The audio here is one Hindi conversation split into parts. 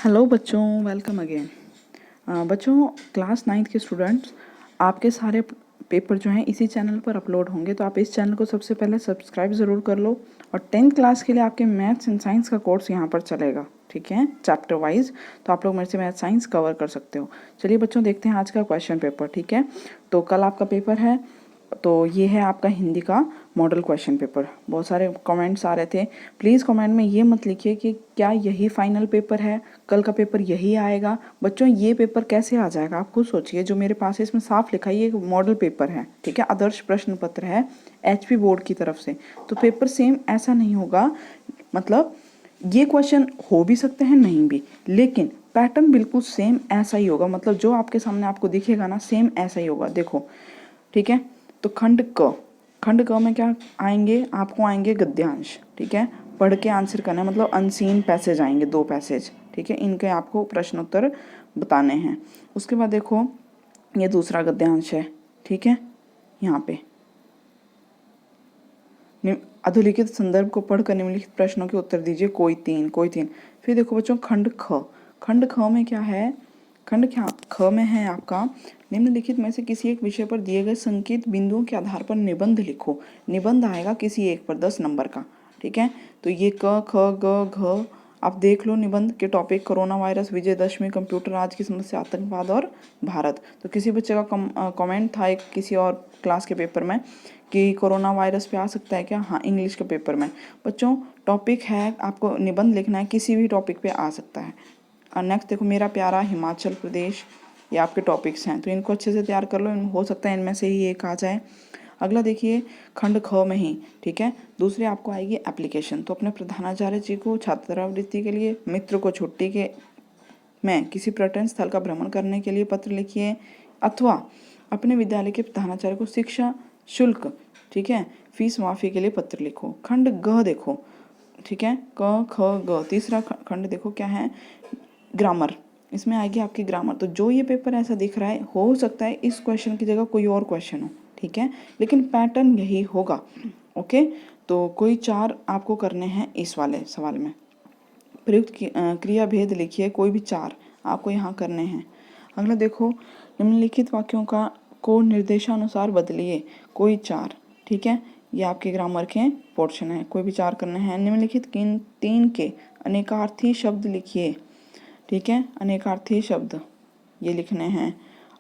हेलो बच्चों, वेलकम अगेन। बच्चों, क्लास 9th के स्टूडेंट्स, आपके सारे पेपर जो हैं इसी चैनल पर अपलोड होंगे, तो आप इस चैनल को सबसे पहले सब्सक्राइब ज़रूर कर लो। और 10th क्लास के लिए आपके मैथ्स एंड साइंस का कोर्स यहाँ पर चलेगा, ठीक है, चैप्टर वाइज। तो आप लोग मेरे से मैथ साइंस कवर कर सकते हो। चलिए बच्चों, देखते हैं आज का क्वेश्चन पेपर, ठीक है। तो कल आपका पेपर है, तो ये है आपका हिंदी का मॉडल क्वेश्चन पेपर। बहुत सारे कमेंट्स आ रहे थे, प्लीज़ कमेंट में ये मत लिखिए कि क्या यही फाइनल पेपर है, कल का पेपर यही आएगा। बच्चों, ये पेपर कैसे आ जाएगा आप खुद सोचिए। जो मेरे पास है इसमें साफ लिखा है ये मॉडल पेपर है, ठीक है, आदर्श प्रश्न पत्र है HP बोर्ड की तरफ से। तो पेपर सेम ऐसा नहीं होगा, मतलब ये क्वेश्चन हो भी सकते हैं नहीं भी, लेकिन पैटर्न बिल्कुल सेम ऐसा ही होगा। मतलब जो आपके सामने आपको दिखेगा ना, सेम ऐसा ही होगा। देखो, ठीक है। तो खंड क में क्या आएंगे, आपको आएंगे गद्यांश, ठीक है। पढ़ के आंसर करना है, मतलब अनसीन पैसेज आएंगे, 2 पैसेज, ठीक है। इनके आपको प्रश्नोत्तर बताने हैं। उसके बाद देखो, ये दूसरा गद्यांश है, ठीक है। यहाँ पे अधोलिखित संदर्भ को पढ़कर निम्नलिखित प्रश्नों के उत्तर दीजिए, कोई तीन। फिर देखो बच्चों, खंड ख में क्या है, खंड क्या ख में है आपका, निम्नलिखित में से किसी एक विषय पर दिए गए संकेत बिंदुओं के आधार पर निबंध लिखो। निबंध आएगा किसी एक पर 10 नंबर का, ठीक है। तो ये क ख ग घ आप देख लो निबंध के topic, corona virus, Vijayadashami, computer, आज की समस्या, आतंकवाद और भारत। तो किसी बच्चे का कमेंट था एक किसी और क्लास के पेपर में कि कोरोना वायरस पे आ सकता है क्या। हाँ, इंग्लिश के पेपर में। बच्चों, टॉपिक है, आपको निबंध लिखना है, किसी भी टॉपिक पे आ सकता है। और नेक्स्ट देखो, मेरा प्यारा हिमाचल प्रदेश, ये आपके टॉपिक्स हैं, तो इनको अच्छे से तैयार कर लो। हो सकता है इनमें से ही एक आ जाए। अगला देखिए, खंड ख में ही, ठीक है, दूसरी आपको आएगी एप्लीकेशन। तो अपने प्रधानाचार्य जी को छात्रवृत्ति के लिए, मित्र को छुट्टी के में किसी पर्यटन स्थल का भ्रमण करने के लिए पत्र लिखिए, अथवा अपने विद्यालय के प्रधानाचार्य को शिक्षा शुल्क, ठीक है, फीस माफ़ी के लिए पत्र लिखो। खंड ग देखो, ठीक है, क ख ग। तीसरा खंड देखो क्या है, ग्रामर। इसमें आएगी आपकी ग्रामर। तो जो ये पेपर ऐसा दिख रहा है, हो सकता है इस क्वेश्चन की जगह कोई और क्वेश्चन हो, ठीक है, लेकिन पैटर्न यही होगा। ओके, तो कोई 4 आपको करने हैं इस वाले सवाल में। प्रयुक्त क्रिया भेद लिखिए, कोई भी 4 आपको यहाँ करने हैं। अगला देखो, निम्नलिखित वाक्यों का को निर्देशानुसार बदलिए, कोई 4, ठीक है। ये आपके ग्रामर के पोर्शन है, कोई भी 4 करने हैं। निम्नलिखित किन 3 के अनेकार्थी शब्द लिखिए, ठीक है, अनेकार्थी शब्द ये लिखने हैं।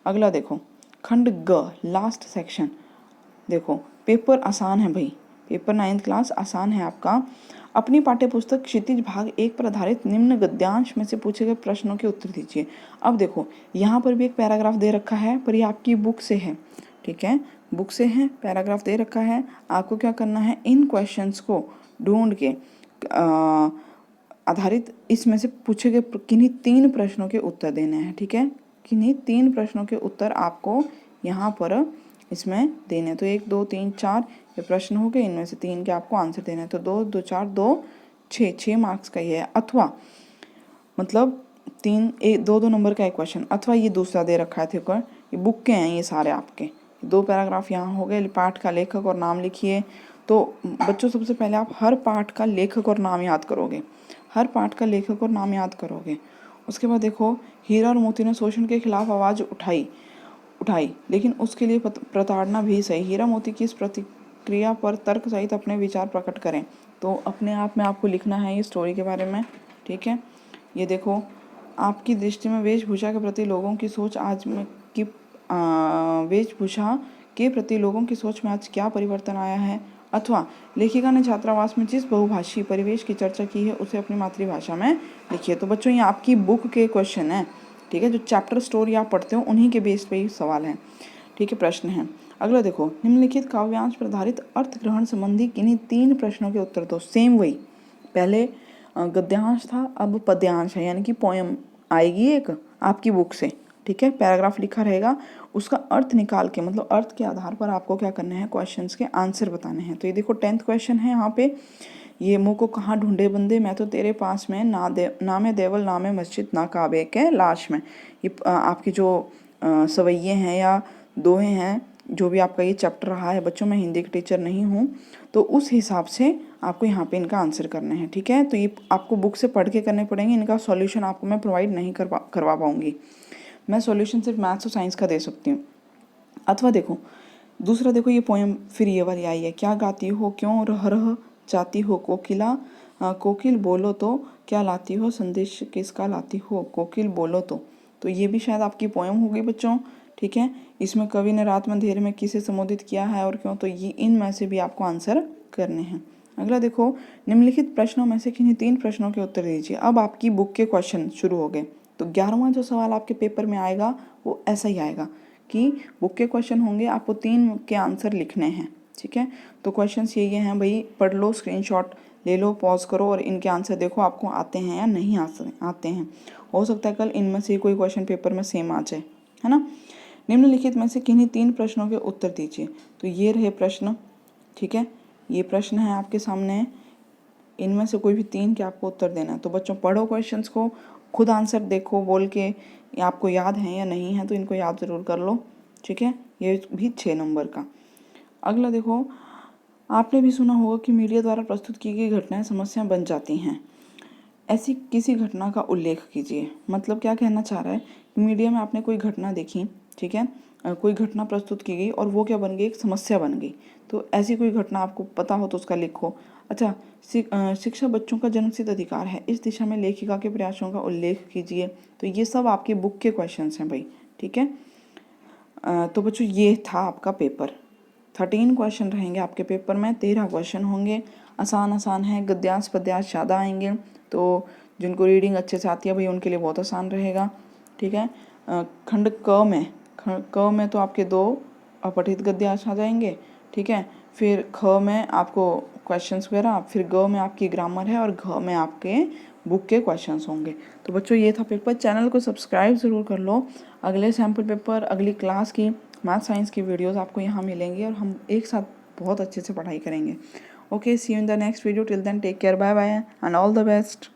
अगला देखो, खंड ग, लास्ट सेक्शन। देखो, पेपर आसान है भाई, पेपर 9th क्लास आसान है आपका। अपनी पाठ्यपुस्तक क्षितिज भाग 1 पर आधारित निम्न गद्यांश में से पूछे गए प्रश्नों के उत्तर दीजिए। अब देखो, यहाँ पर भी एक पैराग्राफ दे रखा है, पर ये आपकी बुक से है, ठीक है, बुक से है, पैराग्राफ दे रखा है। आपको क्या करना है, इन क्वेश्चंस को ढूंढ के आधारित इसमें से पूछे गए किन्हीं 3 प्रश्नों के उत्तर देने हैं, ठीक है। किन्हीं 3 प्रश्नों के उत्तर आपको यहाँ पर इसमें देने। तो 1 2 3 4 ये प्रश्न हो गए, इनमें से 3 के आपको आंसर देने हैं। तो 2 2 4 2 6 मार्क्स का ये है। अथवा मतलब 2 नंबर का एक क्वेश्चन, अथवा ये दूसरा दे रखा है, थे ये बुक के हैं ये सारे आपके। 2 पैराग्राफ यहाँ हो गए। पाठ का लेखक और नाम लिखिए। तो बच्चों, सबसे पहले आप हर पाठ का लेखक और नाम याद करोगे, हर पाठ का लेखक और नाम याद करोगे। उसके बाद देखो, हीरा और मोती ने शोषण के खिलाफ आवाज़ उठाई, लेकिन उसके लिए प्रताड़ना भी सही। हीरा मोती की इस प्रतिक्रिया पर तर्क सहित अपने विचार प्रकट करें। तो अपने आप में आपको लिखना है ये स्टोरी के बारे में, ठीक है। ये देखो, आपकी दृष्टि में वेशभूषा के प्रति लोगों की सोच आज में की वेशभूषा के प्रति लोगों की सोच में आज क्या परिवर्तन आया है। अथवा लेखिका ने छात्रावास में जिस बहुभाषी परिवेश की चर्चा की है उसे अपनी मातृभाषा में लिखिए। तो बच्चों, ये आपकी बुक के क्वेश्चन है, ठीक है, जो चैप्टर स्टोरी आप पढ़ते हो उन्हीं के बेस पे ही सवाल है, ठीक है, प्रश्न है। अगला देखो, निम्नलिखित काव्यांश पर आधारित अर्थ ग्रहण संबंधी किन्हीं 3 प्रश्नों के उत्तर दो। सेम वही, पहले गद्यांश था, अब पद्यांश है, यानी कि पोयम आएगी एक आपकी बुक से, ठीक है। पैराग्राफ लिखा रहेगा, उसका अर्थ निकाल के, मतलब अर्थ के आधार पर आपको क्या करना है, क्वेश्चंस के आंसर बताने हैं। तो ये देखो 10th क्वेश्चन है यहाँ पे, ये मुँह को कहाँ ढूंढे बंदे, मैं तो तेरे पास में, ना में देवल, ना में मस्जिद, ना काबे के लाश में। ये आपकी जो सवैये हैं या दोहे हैं, जो भी आपका ये चैप्टर रहा है बच्चों, मैं हिंदी की टीचर नहीं हूँ, तो उस हिसाब से आपको यहाँ पे इनका आंसर करना है, ठीक है। तो ये आपको बुक से पढ़ के करने पड़ेंगे, इनका सॉल्यूशन आपको मैं प्रोवाइड नहीं करवा पाऊँगी। मैं सॉल्यूशन सिर्फ मैथ्स और साइंस का दे सकती हूँ। अथवा देखो दूसरा, देखो ये पोएम फिर ये वाली आई है, क्या गाती हो क्यों रह रह जाती हो कोकिला, कोकिल बोलो तो क्या लाती हो संदेश किसका लाती हो, कोकिल बोलो तो ये भी शायद आपकी पोएम होगी बच्चों, ठीक है। इसमें कवि ने रात में अंधेरे में किसे संबोधित किया है और क्यों, तो ये इनमें से भी आपको आंसर करने हैं। अगला देखो, निम्नलिखित प्रश्नों में से किन्हीं 3 प्रश्नों के उत्तर दीजिए। अब आपकी बुक के क्वेश्चन शुरू हो गए। तो 11वां जो सवाल आपके पेपर में आएगा वो ऐसा ही आएगा कि बुक के क्वेश्चन होंगे, आपको 3 के आंसर लिखने हैं, ठीक है। तो क्वेश्चंस यही हैं भाई, पढ़ लो, स्क्रीनशॉट ले लो, पॉज करो और इनके आंसर देखो आपको आते हैं या नहीं आते हैं। हो सकता है कल इनमें से कोई क्वेश्चन पेपर में सेम आ जाए, है ना। निम्नलिखित में से किन्हीं 3 प्रश्नों के उत्तर दीजिए। तो ये रहे प्रश्न, ठीक है, ये प्रश्न है आपके सामने, इनमें से कोई भी 3 के आपको उत्तर देना है। तो बच्चों पढ़ो क्वेश्चंस को, खुद आंसर देखो बोल के, आपको याद है या नहीं है, तो इनको याद ज़रूर कर लो, ठीक है। ये भी 6 नंबर का। अगला देखो, आपने भी सुना होगा कि मीडिया द्वारा प्रस्तुत की गई घटनाएं समस्या बन जाती हैं। ऐसी किसी घटना का उल्लेख कीजिए। मतलब क्या कहना चाह रहा है कि मीडिया में आपने कोई घटना देखी, ठीक है, कोई घटना प्रस्तुत की गई और वो क्या बन गई, एक समस्या बन गई। तो ऐसी कोई घटना आपको पता हो तो उसका लिखो। अच्छा, शिक्षा बच्चों का जन्मसिद्ध अधिकार है, इस दिशा में लेखिका के प्रयासों का उल्लेख कीजिए। तो ये सब आपके बुक के क्वेश्चंस हैं भाई, ठीक है। तो बच्चों ये था आपका पेपर। 13 क्वेश्चन रहेंगे आपके पेपर में, 13 क्वेश्चन होंगे, आसान है, गद्यांश पद्यांश ज़्यादा आएंगे। तो जिनको रीडिंग अच्छे से आती है भाई उनके लिए बहुत आसान रहेगा, ठीक है। खंड क में तो आपके 2 अपठित गद्यांश आ जाएंगे, ठीक है। फिर ख में आपको क्वेश्चंस वगैरह, फिर ग में आपकी ग्रामर है और घ में आपके बुक के क्वेश्चंस होंगे। तो बच्चों ये था पेपर। चैनल को सब्सक्राइब ज़रूर कर लो। अगले सैम्पल पेपर, अगली क्लास की मैथ साइंस की वीडियोस आपको यहाँ मिलेंगी और हम एक साथ बहुत अच्छे से पढ़ाई करेंगे। Okay, see you in the next video. Till then take care, bye bye and all the best.